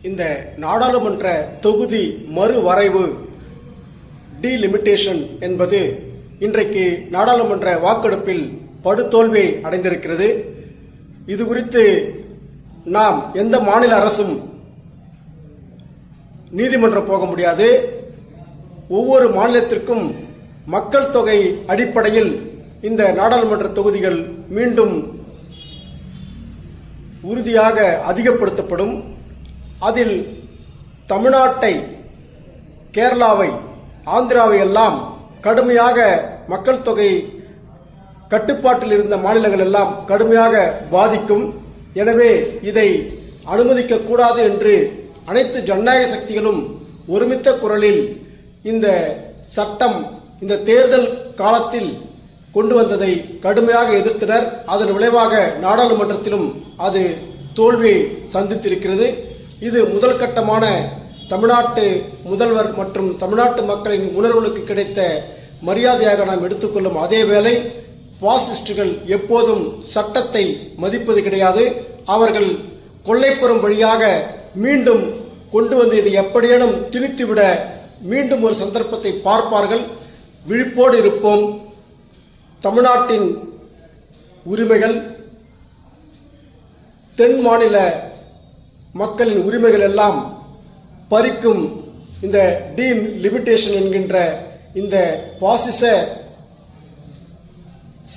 இந்த நாடாளுமன்ற தொகுதி மறுவரைவு டீலிமிட்டேஷன் என்பது இன்றைக்கு நாடாளுமன்ற வாக்கெடுப்பில் படுதோல்வியை அடைந்திருக்கிறது. இது குறித்து நாம் எந்த மாநில அரசும் நீதிமன்றம் போக முடியாது. ஒவ்வொரு மாநிலத்திற்கும் மக்கள் தொகை அடிப்படையில் இந்த நாடாளுமன்ற தொகுதிகள் மீண்டும் உறுதியாக அதிகப்படுத்தப்படும். அதில் தமிழ்நாட்டை, கேரளாவை, ஆந்திராவை எல்லாம் கடுமையாக மக்கள் தொகை கட்டுப்பாட்டில் இருந்த மாநிலங்கள் எல்லாம் கடுமையாக பாதிக்கும். எனவே இதை அனுமதிக்க கூடாது என்று அனைத்து ஜனநாயக சக்திகளும் ஒருமித்த குரலில் இந்த சட்டம் இந்த தேர்தல் காலத்தில் கொண்டு வந்ததை கடுமையாக எதிர்த்தனர். அதன் விளைவாக நாடாளுமன்றத்திலும் அது தோல்வியை சந்தித்திருக்கிறது. இது முதல் கட்டமான தமிழ்நாட்டு முதல்வர் மற்றும் தமிழ்நாட்டு மக்களின் உணர்வுகளுக்கு கிடைத்த மரியாதையாக நாம் எடுத்துக்கொள்ளும். அதேவேளை பாசிஸ்டுகள் எப்போதும் சட்டத்தை மதிப்பது கிடையாது. அவர்கள் கொல்லைப்புறம் வழியாக மீண்டும் கொண்டு வந்து இதை எப்படியேனும் திணித்துவிட மீண்டும் ஒரு சந்தர்ப்பத்தை பார்ப்பார்கள். விழிப்போடு இருப்போம். தமிழ்நாட்டின் உரிமைகள், தென் மாநில மக்களின் உரிமைகள் எல்லாம் பறிக்கும் இந்த டீலிமிட்டேஷன் என்கின்ற இந்த பாசிச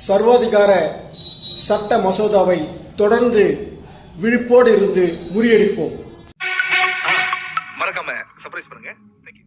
சர்வாதிகார சட்ட மசோதாவை தொடர்ந்து விழிப்போடு இருந்து முறியடிப்போம். மறக்காம சர்ப்ரைஸ் பண்ணுங்க. Thank you.